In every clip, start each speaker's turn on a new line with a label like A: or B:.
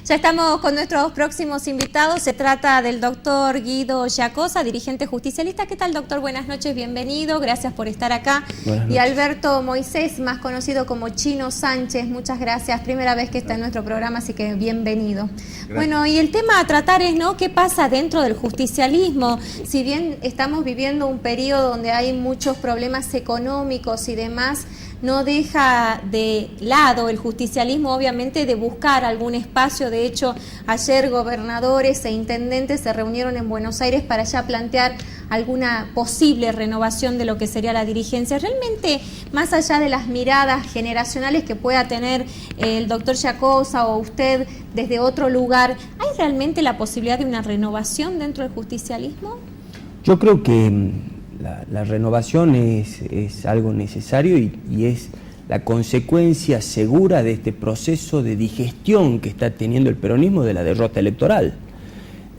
A: Ya estamos con nuestros próximos invitados. Se trata del doctor Guido Giacosa, dirigente justicialista. ¿Qué tal, doctor? Buenas noches, bienvenido. Gracias por estar acá. Y Alberto Moisés, más conocido como Chino Sánchez. Muchas gracias. Primera vez que está en nuestro programa, así que bienvenido. Gracias. Bueno, y el tema a tratar es, ¿no?, ¿qué pasa dentro del justicialismo? Si bien estamos viviendo un periodo donde hay muchos problemas económicos y demás, no deja de lado el justicialismo, obviamente, de buscar algún espacio. De hecho, ayer gobernadores e intendentes se reunieron en Buenos Aires para ya plantear alguna posible renovación de lo que sería la dirigencia. Realmente, más allá de las miradas generacionales que pueda tener el doctor Giacosa o usted desde otro lugar, ¿hay realmente la posibilidad de una renovación dentro del justicialismo?
B: Yo creo que la renovación es algo necesario y es la consecuencia segura de este proceso de digestión que está teniendo el peronismo de la derrota electoral.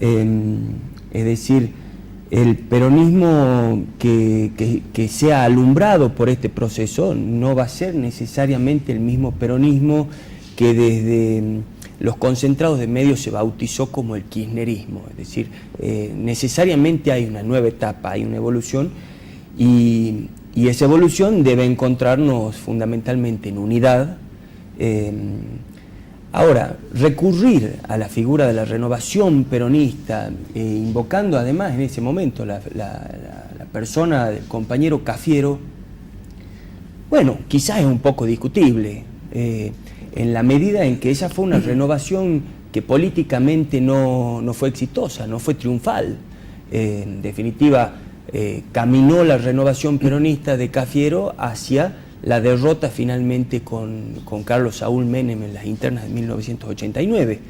B: Es decir, el peronismo que sea alumbrado por este proceso no va a ser necesariamente el mismo peronismo que desde los concentrados de medios se bautizó como el kirchnerismo. Es decir, necesariamente hay una nueva etapa, hay una evolución, y esa evolución debe encontrarnos fundamentalmente en unidad. Ahora, recurrir a la figura de la renovación peronista, invocando además en ese momento la persona del compañero Cafiero, bueno, quizás es un poco discutible, en la medida en que esa fue una renovación que políticamente no fue exitosa, no fue triunfal. En definitiva, caminó la renovación peronista de Cafiero hacia la derrota finalmente con Carlos Saúl Menem en las internas de 1989.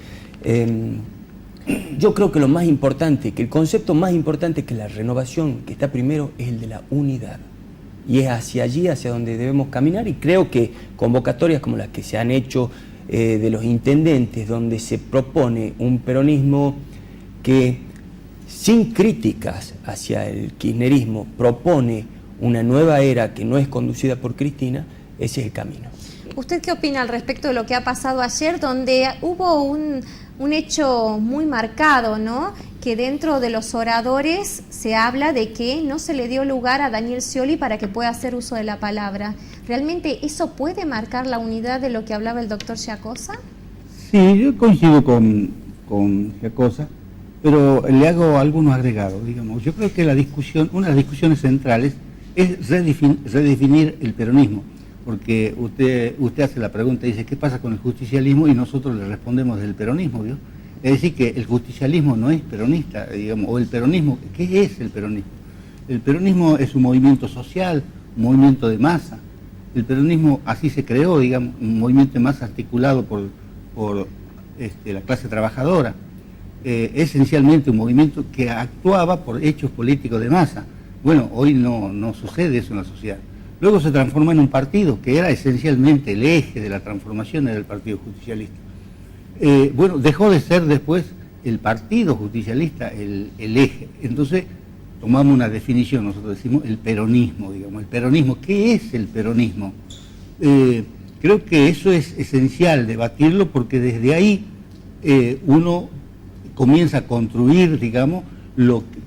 B: Yo creo que lo más importante, que el concepto más importante que la renovación que está primero es el de la unidad. Y es hacia allí, hacia donde debemos caminar, y creo que convocatorias como las que se han hecho de los intendentes, donde se propone un peronismo que, sin críticas hacia el kirchnerismo, propone una nueva era que no es conducida por Cristina, ese es el camino.
A: ¿Usted qué opina al respecto de lo que ha pasado ayer, donde hubo un hecho muy marcado, ¿no?, que dentro de los oradores se habla de que no se le dio lugar a Daniel Scioli para que pueda hacer uso de la palabra? ¿Realmente eso puede marcar la unidad de lo que hablaba el doctor Giacosa?
C: Sí, yo coincido con Giacosa, pero le hago algunos agregados, digamos. Yo creo que una de las discusiones centrales es redefinir el peronismo, porque usted hace la pregunta y dice, ¿qué pasa con el justicialismo? Y nosotros le respondemos del peronismo, ¿vio? Es decir, que el justicialismo no es peronista, digamos, o el peronismo, ¿qué es el peronismo? El peronismo es un movimiento social, un movimiento de masa. El peronismo así se creó, digamos, un movimiento de masa articulado por la clase trabajadora. Esencialmente un movimiento que actuaba por hechos políticos de masa. Bueno, hoy no sucede eso en la sociedad. Luego se transformó en un partido, que era esencialmente el eje de la transformación, era el Partido Justicialista. Bueno, dejó de ser después el Partido Justicialista el eje. Entonces tomamos una definición, nosotros decimos el peronismo, digamos. El peronismo, ¿qué es el peronismo? Creo que eso es esencial debatirlo, porque desde ahí uno comienza a construir, digamos,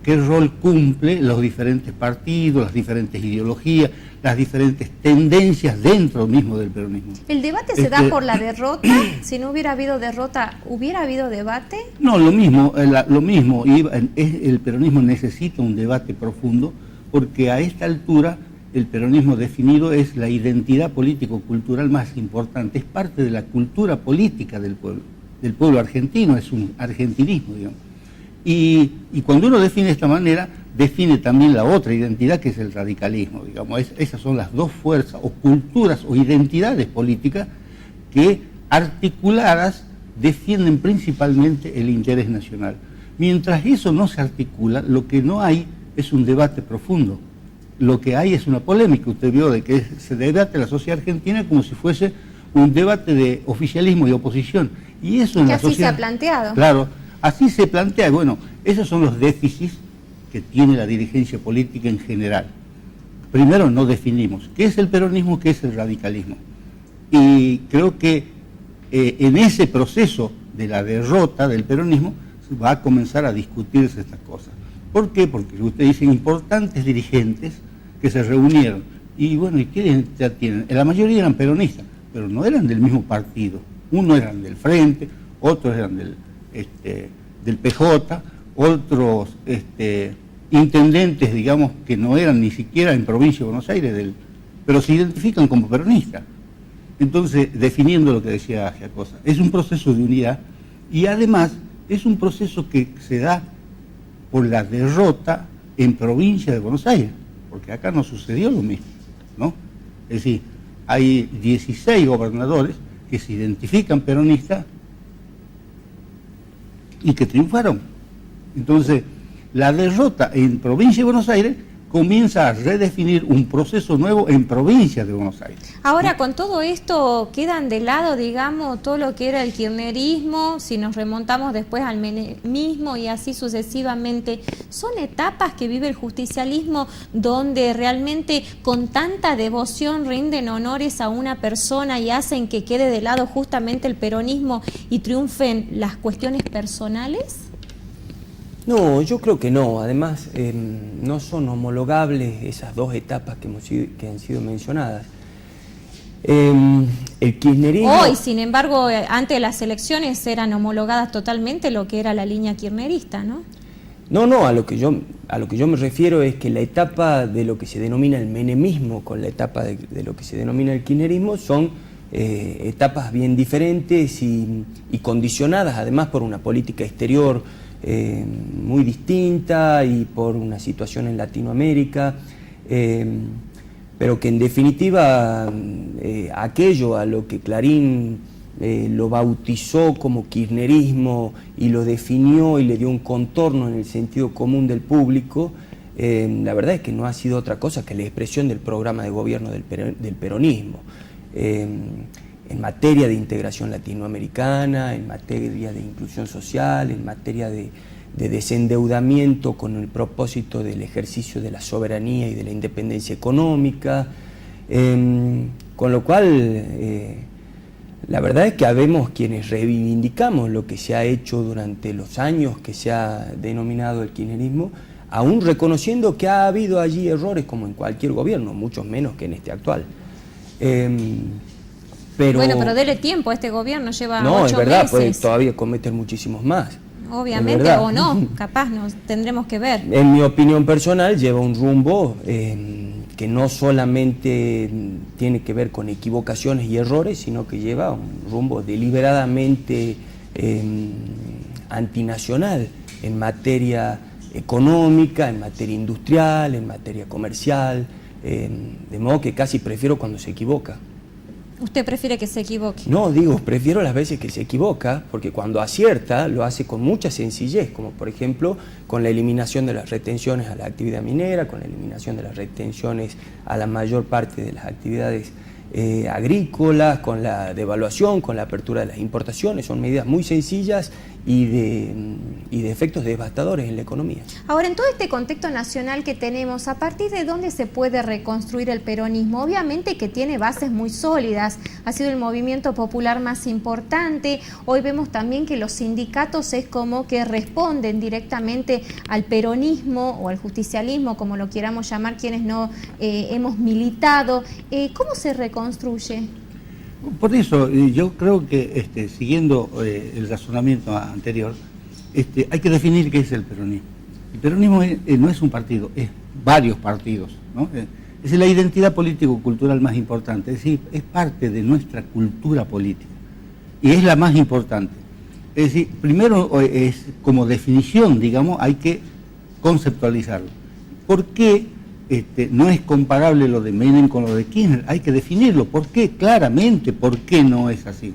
C: qué rol cumple los diferentes partidos, las diferentes ideologías, las diferentes tendencias dentro mismo del peronismo.
A: ¿El debate se da por la derrota? Si no hubiera habido derrota, ¿hubiera habido debate?
C: No, lo mismo. El peronismo necesita un debate profundo, porque a esta altura el peronismo definido es la identidad político-cultural más importante, es parte de la cultura política del pueblo argentino, es un argentinismo, digamos. Y cuando uno define de esta manera, define también la otra identidad, que es el radicalismo, digamos. Esas son las dos fuerzas o culturas o identidades políticas que, articuladas, defienden principalmente el interés nacional. Mientras eso no se articula, lo que no hay es un debate profundo. Lo que hay es una polémica. Usted vio de que se debate la sociedad argentina como si fuese un debate de oficialismo y oposición. Y eso en la sociedad,
A: así se ha planteado.
C: Claro, así se plantea. Bueno, esos son los déficits que tiene la dirigencia política en general. Primero, no definimos qué es el peronismo, qué es el radicalismo. Y creo que en ese proceso de la derrota del peronismo va a comenzar a discutirse estas cosas. ¿Por qué? Porque ustedes dicen importantes dirigentes que se reunieron. Y bueno, ¿y qué identidad tienen? La mayoría eran peronistas, pero no eran del mismo partido. Unos eran del Frente, otros eran del PJ, otros intendentes, digamos, que no eran ni siquiera en provincia de Buenos Aires, pero se identifican como peronistas. Entonces, definiendo lo que decía Giacosa, es un proceso de unidad y además es un proceso que se da por la derrota en provincia de Buenos Aires, porque acá no sucedió lo mismo, ¿no? Es decir, hay 16 gobernadores que se identifican peronistas y que triunfaron. Entonces, la derrota en provincia de Buenos Aires comienza a redefinir un proceso nuevo en provincia de Buenos Aires.
A: Ahora, con todo esto, quedan de lado, digamos, todo lo que era el kirchnerismo, si nos remontamos después al menemismo y así sucesivamente. ¿Son etapas que vive el justicialismo donde realmente con tanta devoción rinden honores a una persona y hacen que quede de lado justamente el peronismo y triunfen las cuestiones personales?
B: No, yo creo que no. Además, no son homologables esas dos etapas que han sido mencionadas. El kirchnerismo...
A: Hoy, sin embargo, antes de las elecciones eran homologadas totalmente lo que era la línea kirchnerista, ¿no?
B: No, a lo que yo me refiero es que la etapa de lo que se denomina el menemismo con la etapa de lo que se denomina el kirchnerismo son etapas bien diferentes y condicionadas además por una política exterior muy distinta y por una situación en Latinoamérica, pero que en definitiva aquello a lo que Clarín lo bautizó como kirchnerismo y lo definió y le dio un contorno en el sentido común del público, la verdad es que no ha sido otra cosa que la expresión del programa de gobierno del peronismo. En materia de integración latinoamericana, en materia de inclusión social, en materia de desendeudamiento con el propósito del ejercicio de la soberanía y de la independencia económica, con lo cual la verdad es que habemos quienes reivindicamos lo que se ha hecho durante los años que se ha denominado el kirchnerismo, aún reconociendo que ha habido allí errores como en cualquier gobierno, muchos menos que en este actual.
A: Pero dele tiempo, este gobierno lleva 8 meses.
B: No, es verdad, puede todavía cometer muchísimos más.
A: Obviamente, o no, capaz nos tendremos que ver.
B: En mi opinión personal, lleva un rumbo que no solamente tiene que ver con equivocaciones y errores, sino que lleva un rumbo deliberadamente antinacional en materia económica, en materia industrial, en materia comercial, de modo que casi prefiero cuando se equivoca.
A: ¿Usted prefiere que se equivoque?
B: No, prefiero las veces que se equivoca, porque cuando acierta lo hace con mucha sencillez, como por ejemplo con la eliminación de las retenciones a la actividad minera, con la eliminación de las retenciones a la mayor parte de las actividades agrícolas, con la devaluación, con la apertura de las importaciones. Son medidas muy sencillas y de efectos devastadores en la economía.
A: Ahora, en todo este contexto nacional que tenemos, ¿a partir de dónde se puede reconstruir el peronismo? Obviamente que tiene bases muy sólidas, ha sido el movimiento popular más importante. Hoy vemos también que los sindicatos es como que responden directamente al peronismo o al justicialismo, como lo queramos llamar quienes no hemos militado. ¿Cómo se reconstruye?
C: Por eso, yo creo que, siguiendo el razonamiento anterior, hay que definir qué es el peronismo. El peronismo no es un partido, es varios partidos, ¿no? Es la identidad político-cultural más importante, es decir, es parte de nuestra cultura política y es la más importante. Es decir, primero, como definición, digamos, hay que conceptualizarlo. ¿Por qué? No es comparable lo de Menem con lo de Kirchner, hay que definirlo. ¿Por qué? Claramente, ¿por qué no es así?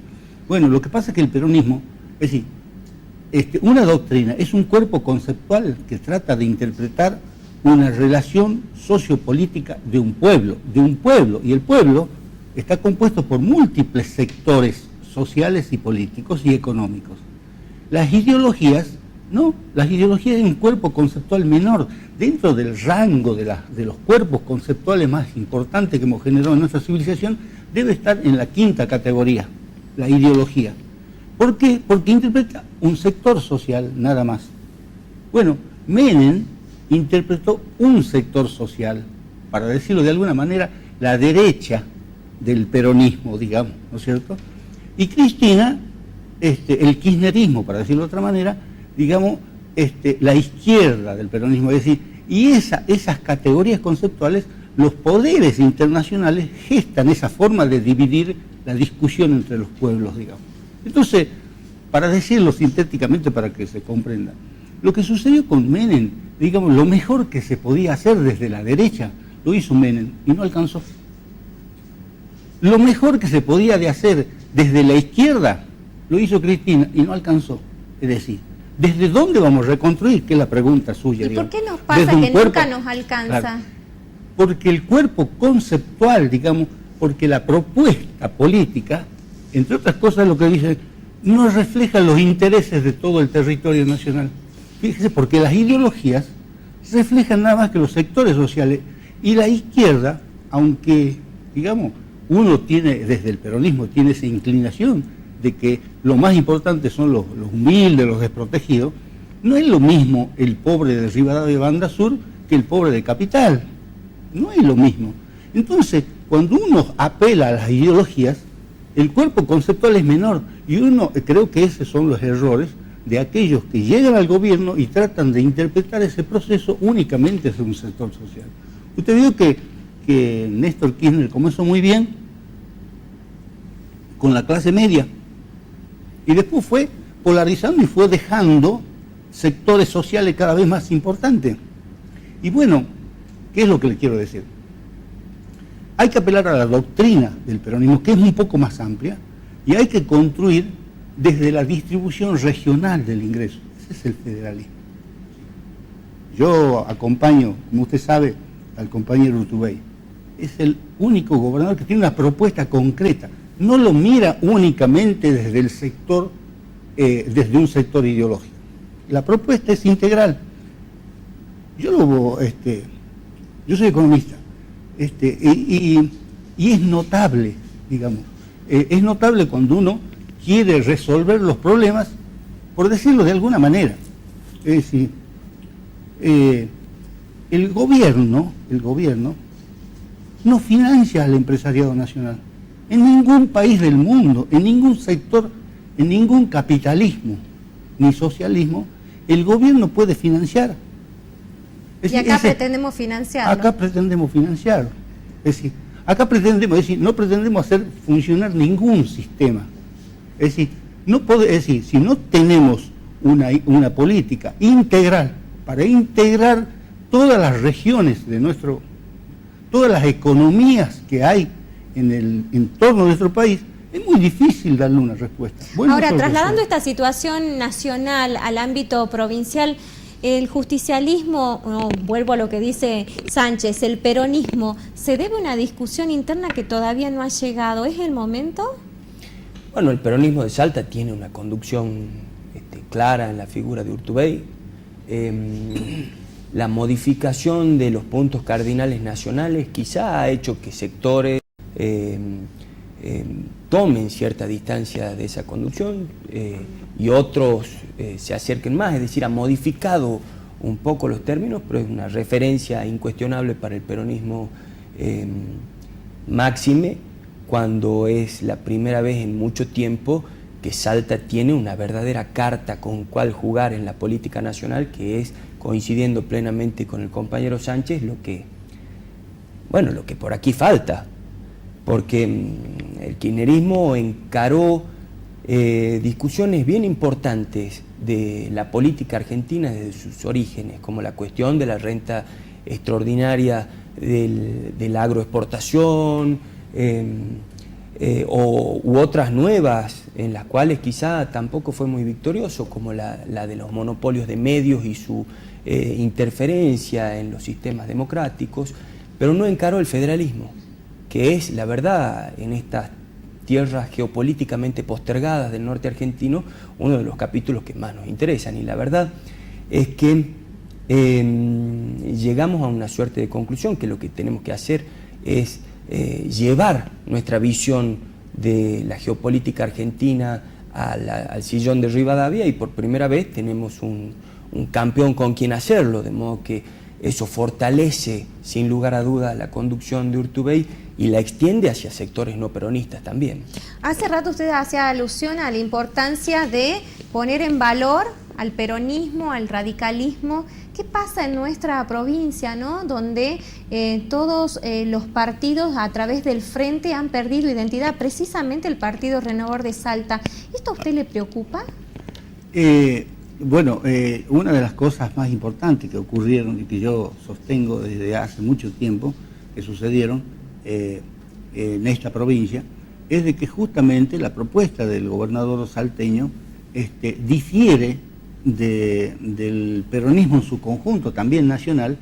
C: Bueno, lo que pasa es que el peronismo, es decir, una doctrina es un cuerpo conceptual que trata de interpretar una relación sociopolítica de un pueblo, y el pueblo está compuesto por múltiples sectores sociales y políticos y económicos. Las ideologías, no, las ideologías es un cuerpo conceptual menor, dentro del rango de los cuerpos conceptuales más importantes que hemos generado en nuestra civilización, debe estar en la quinta categoría, la ideología. ¿Por qué? Porque interpreta un sector social, nada más. Bueno, Menem interpretó un sector social, para decirlo de alguna manera, la derecha del peronismo, digamos, ¿no es cierto? Y Cristina, el kirchnerismo, para decirlo de otra manera, digamos, la izquierda del peronismo, es decir, y esas categorías conceptuales, los poderes internacionales gestan esa forma de dividir la discusión entre los pueblos, digamos. Entonces, para decirlo sintéticamente, para que se comprenda, lo que sucedió con Menem, digamos, lo mejor que se podía hacer desde la derecha, lo hizo Menem y no alcanzó. Lo mejor que se podía hacer desde la izquierda, lo hizo Cristina y no alcanzó. Es decir, ¿desde dónde vamos a reconstruir? Que es la pregunta suya.
A: ¿Y
C: digamos.
A: por qué nos pasa que nunca nos alcanza?
C: Claro, porque el cuerpo conceptual, digamos, porque la propuesta política, entre otras cosas lo que dice, no refleja los intereses de todo el territorio nacional. Fíjese, porque las ideologías reflejan nada más que los sectores sociales, y la izquierda, aunque, digamos, uno tiene, desde el peronismo, tiene esa inclinación de que lo más importante son los humildes, los desprotegidos, no es lo mismo el pobre de Rivadavia Banda Sur que el pobre de Capital. No es lo mismo. Entonces, cuando uno apela a las ideologías, el cuerpo conceptual es menor, y creo que esos son los errores de aquellos que llegan al gobierno y tratan de interpretar ese proceso únicamente desde un sector social. Usted vio que Néstor Kirchner comenzó muy bien con la clase media, y después fue polarizando y fue dejando sectores sociales cada vez más importantes. Y bueno, ¿qué es lo que le quiero decir? Hay que apelar a la doctrina del peronismo, que es un poco más amplia, y hay que construir desde la distribución regional del ingreso. Ese es el federalismo. Yo acompaño, como usted sabe, al compañero Urtubey. Es el único gobernador que tiene una propuesta concreta. No lo mira únicamente desde el sector, desde un sector ideológico. La propuesta es integral. Yo soy economista, y es notable, digamos, es notable cuando uno quiere resolver los problemas, por decirlo de alguna manera. Es decir, el gobierno no financia al empresariado nacional. En ningún país del mundo, en ningún sector, en ningún capitalismo ni socialismo, el gobierno puede financiar.
A: Y acá pretendemos financiarlo.
C: Acá pretendemos financiarlo. Es decir, acá no pretendemos hacer funcionar ningún sistema. Es decir, si no tenemos una política integral para integrar todas las regiones todas las economías que hay en el entorno de nuestro país, es muy difícil darle una respuesta. Bueno,
A: ahora, trasladando esta situación nacional al ámbito provincial, el justicialismo, vuelvo a lo que dice Sánchez, el peronismo, ¿se debe a una discusión interna que todavía no ha llegado? ¿Es el momento?
B: Bueno, el peronismo de Salta tiene una conducción clara en la figura de Urtubey. La modificación de los puntos cardinales nacionales quizá ha hecho que sectores tomen cierta distancia de esa conducción y otros se acerquen más, es decir, ha modificado un poco los términos, pero es una referencia incuestionable para el peronismo máxime, cuando es la primera vez en mucho tiempo que Salta tiene una verdadera carta con cual jugar en la política nacional, que es, coincidiendo plenamente con el compañero Sánchez, lo que por aquí falta, porque el kirchnerismo encaró discusiones bien importantes de la política argentina desde sus orígenes, como la cuestión de la renta extraordinaria de la agroexportación, u otras nuevas en las cuales quizá tampoco fue muy victorioso, como la de los monopolios de medios y su interferencia en los sistemas democráticos, pero no encaró el federalismo, que es, la verdad, en estas tierras geopolíticamente postergadas del norte argentino, uno de los capítulos que más nos interesan. Y la verdad es que llegamos a una suerte de conclusión, que lo que tenemos que hacer es llevar nuestra visión de la geopolítica argentina al sillón de Rivadavia, y por primera vez tenemos un campeón con quien hacerlo, de modo que eso fortalece sin lugar a duda la conducción de Urtubey y la extiende hacia sectores no peronistas también.
A: Hace rato usted hacía alusión a la importancia de poner en valor al peronismo, al radicalismo. ¿Qué pasa en nuestra provincia, ¿no? Donde todos los partidos a través del frente han perdido identidad, precisamente el Partido Renovador de Salta? ¿Esto a usted le preocupa?
C: Bueno, una de las cosas más importantes que ocurrieron y que yo sostengo desde hace mucho tiempo que sucedieron en esta provincia es de que justamente la propuesta del gobernador salteño difiere del peronismo en su conjunto, también nacional,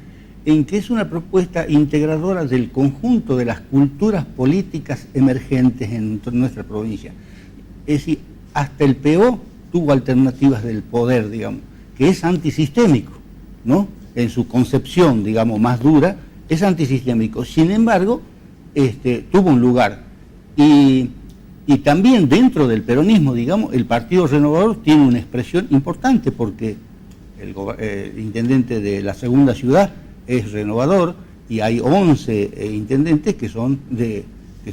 C: en que es una propuesta integradora del conjunto de las culturas políticas emergentes en nuestra provincia. Es decir, hasta el PO tuvo alternativas del poder, digamos, que es antisistémico, ¿no? En su concepción, digamos, más dura, es antisistémico. Sin embargo, tuvo un lugar. Y también dentro del peronismo, digamos, el Partido Renovador tiene una expresión importante, porque el intendente de la segunda ciudad es renovador, y hay 11 intendentes que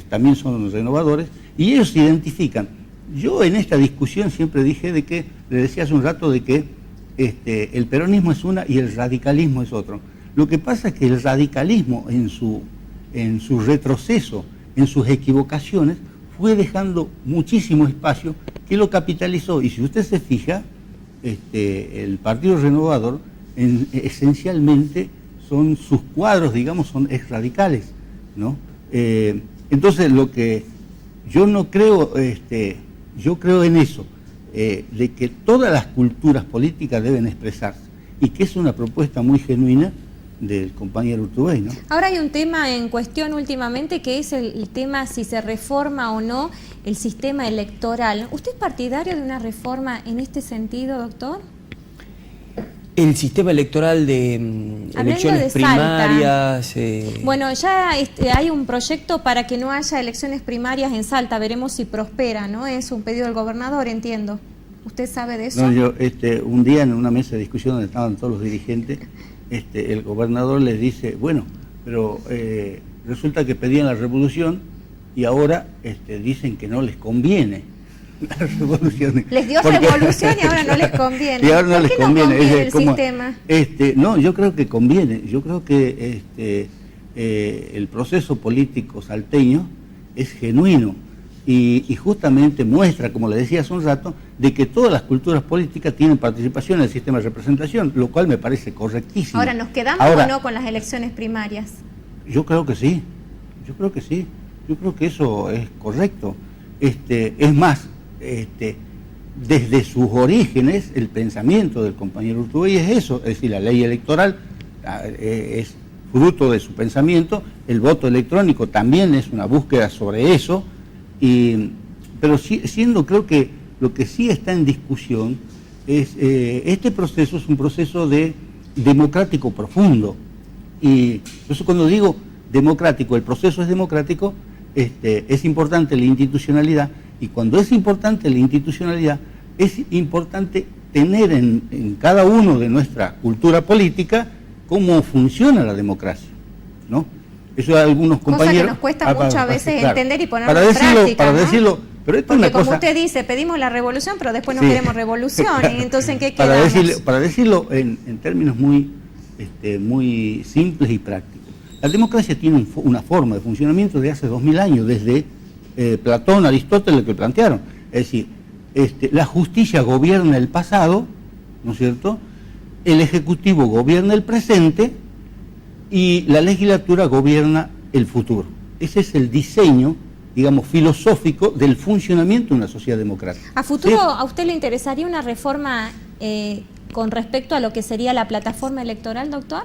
C: también son renovadores, y ellos se identifican. Yo en esta discusión siempre dije le decía hace un rato de que el peronismo es una y el radicalismo es otro. Lo que pasa es que el radicalismo en su retroceso, en sus equivocaciones, fue dejando muchísimo espacio que lo capitalizó. Y si usted se fija, el Partido Renovador esencialmente son sus cuadros, digamos, son exradicales, ¿no? Entonces lo que yo no creo, yo creo en eso, de que todas las culturas políticas deben expresarse, y que es una propuesta muy genuina del compañero Urtubey, ¿no?
A: Ahora hay un tema en cuestión últimamente, que es el tema si se reforma o no el sistema electoral. ¿Usted es partidario de una reforma en este sentido, doctor?
B: El sistema electoral de elecciones primarias...
A: Bueno, ya hay un proyecto para que no haya elecciones primarias en Salta, veremos si prospera, ¿no? Es un pedido del gobernador, entiendo. ¿Usted sabe de eso?
C: No, yo un día en una mesa de discusión donde estaban todos los dirigentes, el gobernador les dice, bueno, pero resulta que pedían la revolución y ahora dicen que no les conviene la revolución.
A: Les dio revolución y ahora no les conviene.
C: Y ahora no les conviene.
A: ¿Por qué no conviene el sistema?
C: No, yo creo que conviene. Yo creo que el proceso político salteño es genuino y justamente muestra, como le decía hace un rato, de que todas las culturas políticas tienen participación en el sistema de representación, lo cual me parece correctísimo.
A: Ahora, ¿nos quedamos o no con las elecciones primarias?
C: Yo creo que sí. Yo creo que sí. Yo creo que eso es correcto. Es más, desde sus orígenes, el pensamiento del compañero Urtubey es eso, es decir, la ley electoral es fruto de su pensamiento, el voto electrónico también es una búsqueda sobre eso, pero creo que lo que sí está en discusión es, este proceso es un proceso democrático profundo, y eso cuando digo democrático, el proceso es democrático, es importante la institucionalidad, y cuando es importante la institucionalidad, es importante tener en cada uno de nuestra cultura política cómo funciona la democracia, ¿no? Eso algunos compañeros...
A: Cosa que nos cuesta mucho a veces entender y ponerlo
C: en
A: práctica,
C: para
A: ¿no?
C: decirlo, pero esto
A: porque
C: es una
A: como
C: cosa...
A: usted dice, pedimos la revolución, pero después no queremos revolución, entonces ¿en qué
C: para
A: quedamos?
C: Para decirlo en términos muy simples y prácticos. La democracia tiene una forma de funcionamiento de hace 2000 años, desde Platón, Aristóteles, que plantearon. Es decir, la justicia gobierna el pasado, ¿no es cierto? El Ejecutivo gobierna el presente y la legislatura gobierna el futuro. Ese es el diseño, digamos, filosófico del funcionamiento de una sociedad democrática.
A: ¿A futuro
C: ¿sí?
A: a usted le interesaría una reforma con respecto a lo que sería la plataforma electoral, doctor?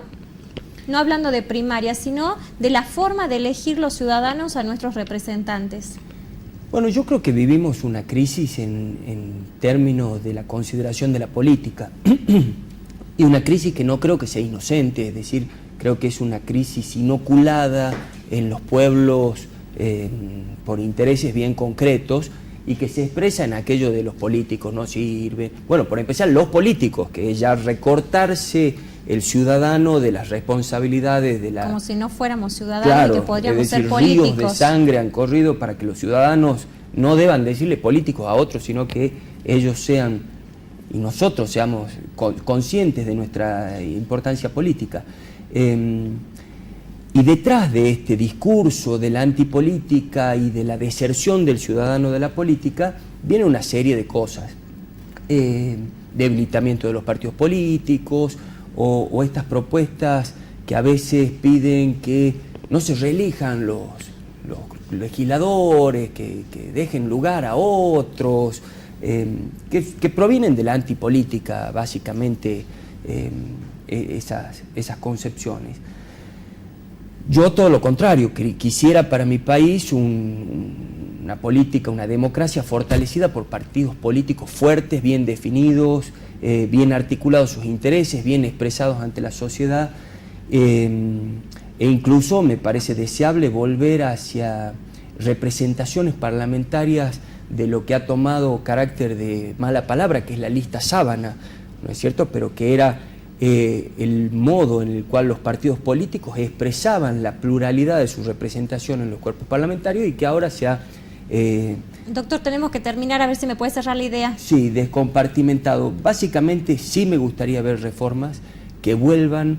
A: No hablando de primaria, sino de la forma de elegir los ciudadanos a nuestros representantes.
B: Bueno, yo creo que vivimos una crisis en términos de la consideración de la política y una crisis que no creo que sea inocente, es decir, creo que es una crisis inoculada en los pueblos por intereses bien concretos y que se expresa en aquello de los políticos no sirven. Bueno, por empezar, los políticos, que es ya recortarse el ciudadano de las responsabilidades de la...
A: Como si no fuéramos ciudadanos,
B: claro,
A: y que podríamos
B: es decir,
A: ser políticos.
B: ríos de sangre han corrido para que los ciudadanos no deban decirle políticos a otros, sino que ellos sean, y nosotros seamos conscientes de nuestra importancia política. Y detrás de este discurso de la antipolítica y de la deserción del ciudadano de la política, viene una serie de cosas. Debilitamiento de los partidos políticos, o estas propuestas que a veces piden que no se reelijan los legisladores, que dejen lugar a otros, que provienen de la antipolítica, básicamente, esas concepciones. Yo todo lo contrario, quisiera para mi país una política, una democracia fortalecida por partidos políticos fuertes, bien definidos, bien articulados sus intereses, bien expresados ante la sociedad, e incluso me parece deseable volver hacia representaciones parlamentarias de lo que ha tomado carácter de mala palabra, que es la lista sábana, ¿no es cierto?, pero que era el modo en el cual los partidos políticos expresaban la pluralidad de su representación en los cuerpos parlamentarios y que ahora se ha...
A: Doctor, tenemos que terminar, a ver si me puede cerrar la idea.
B: Sí, descompartimentado. Básicamente sí me gustaría ver reformas que vuelvan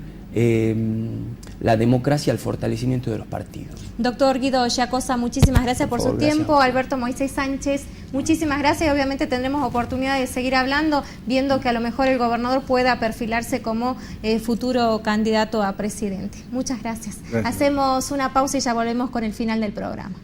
B: la democracia al fortalecimiento de los partidos.
A: Doctor Guido Giacosa, muchísimas gracias por su tiempo. Alberto Moisés Sánchez, muchísimas gracias, y obviamente tendremos oportunidad de seguir hablando, viendo que a lo mejor el gobernador pueda perfilarse como futuro candidato a presidente. Muchas gracias. Hacemos una pausa y ya volvemos con el final del programa.